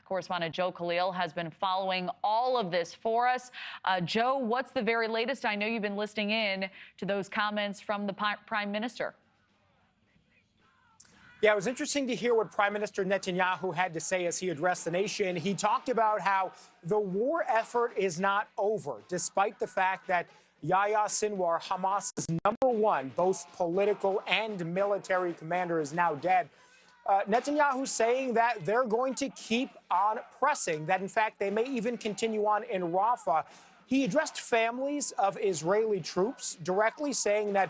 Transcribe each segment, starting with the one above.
Correspondent Joe Khalil has been following all of this for us. Joe, what's the very latest? I know you've been listening in to those comments from the Prime Minister. Yeah, it was interesting to hear what Prime Minister Netanyahu had to say as he addressed the nation. He talked about how the war effort is not over, despite the fact that Yahya Sinwar, Hamas's #1, both political and military commander, is now dead. Netanyahu saying that they're going to keep on pressing, that in fact they may even continue on in Rafah. He addressed families of Israeli troops, directly saying that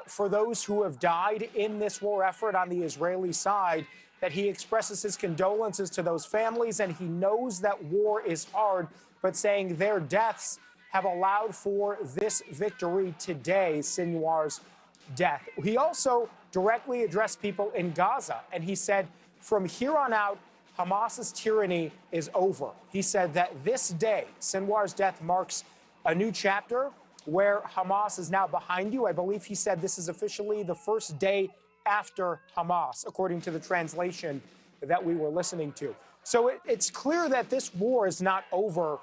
for those who have died in this war effort on the Israeli side, that he expresses his condolences to those families, and he knows that war is hard, but saying their deaths have allowed for this victory today, Sinwar's death. He also directly addressed people in Gaza, and he said, from here on out, Hamas's tyranny is over. He said that this day, Sinwar's death marks a new chapter where Hamas is now behind you. I believe he said this is officially the first day after Hamas, according to the translation that we were listening to. So it's clear that this war is not over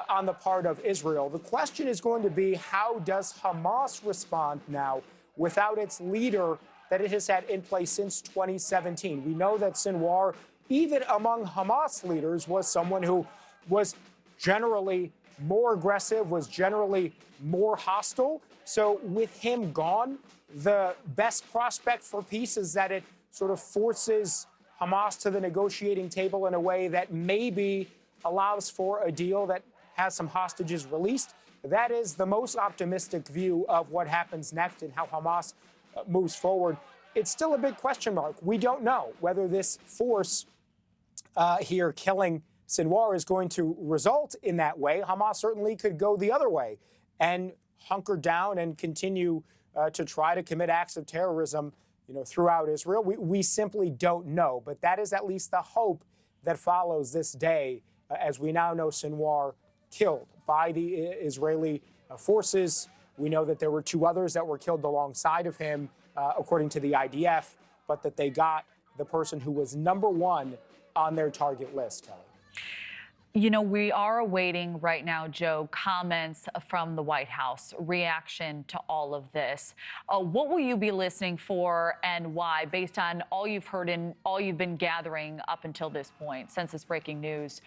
on the part of Israel. The question is going to be, how does Hamas respond now without its leader that it has had in place since 2017? We know that Sinwar, even among Hamas leaders, was someone who was generally more aggressive, was generally more hostile. So with him gone, the best prospect for peace is that it sort of forces Hamas to the negotiating table in a way that maybe allows for a deal that has some hostages released. That is the most optimistic view of what happens next and how Hamas moves forward. It's still a big question mark. We don't know whether this force here killing Sinwar is going to result in that way. Hamas certainly could go the other way and hunker down and continue to try to commit acts of terrorism, throughout Israel. We simply don't know. But that is at least the hope that follows this day, as we now know Sinwar killed by the Israeli forces. We know that there were 2 others that were killed alongside of him, according to the IDF, but that they got the person who was #1 on their target list, Kelly. We are awaiting right now, Joe, comments from the White House, reaction to all of this. What will you be listening for and why, based on all you've heard and all you've been gathering up until this point, since this breaking news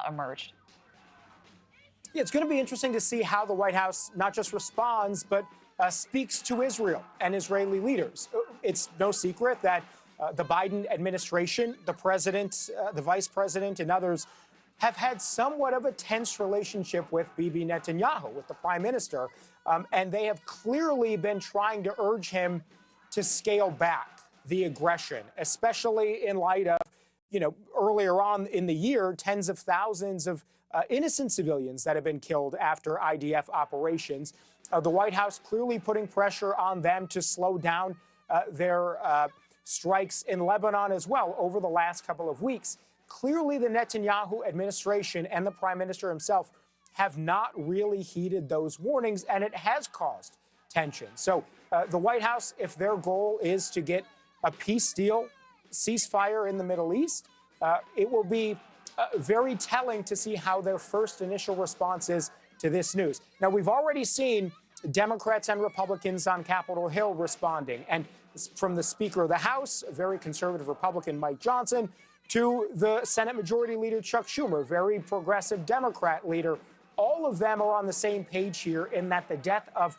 emerged? Yeah, it's going to be interesting to see how the White House not just responds, but speaks to Israel and Israeli leaders. It's no secret that the Biden administration, the president, the vice president, and others have had somewhat of a tense relationship with Bibi Netanyahu, with the prime minister, and they have clearly been trying to urge him to scale back the aggression, especially in light of, earlier on in the year, tens of thousands of innocent civilians that have been killed after IDF operations. The White House clearly putting pressure on them to slow down their strikes in Lebanon as well over the last couple of weeks. Clearly, the Netanyahu administration and the prime minister himself have not really heeded those warnings, and it has caused tension. So the White House, if their goal is to get a peace deal, ceasefire in the Middle East, it will be very telling to see how their first initial response is to this news. Now, we've already seen Democrats and Republicans on Capitol Hill responding, and from the Speaker of the House, a very conservative Republican, Mike Johnson, to the Senate Majority Leader Chuck Schumer, very progressive Democrat leader. All of them are on the same page here in that the death of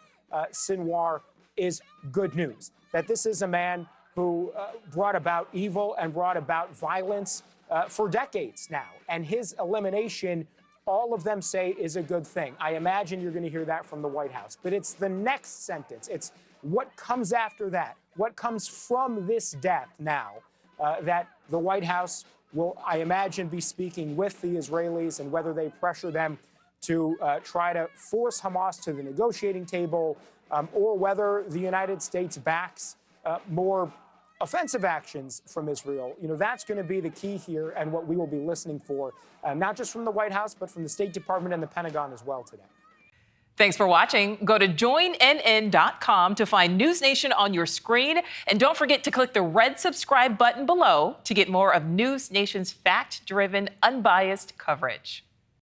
Sinwar is good news, that this is a man who brought about evil and brought about violence for decades now. And his elimination, all of them say, is a good thing. I imagine you're going to hear that from the White House. But it's the next sentence. It's what comes after that, what comes from this death now, that the White House will, I imagine, be speaking with the Israelis and whether they pressure them to try to force Hamas to the negotiating table, or whether the United States backs more offensive actions from Israel. That's going to be the key here and what we will be listening for, not just from the White House, but from the State Department and the Pentagon as well today. Thanks for watching. Go to joinnn.com to find News Nation on your screen. And don't forget to click the red subscribe button below to get more of News Nation's fact-driven, unbiased coverage.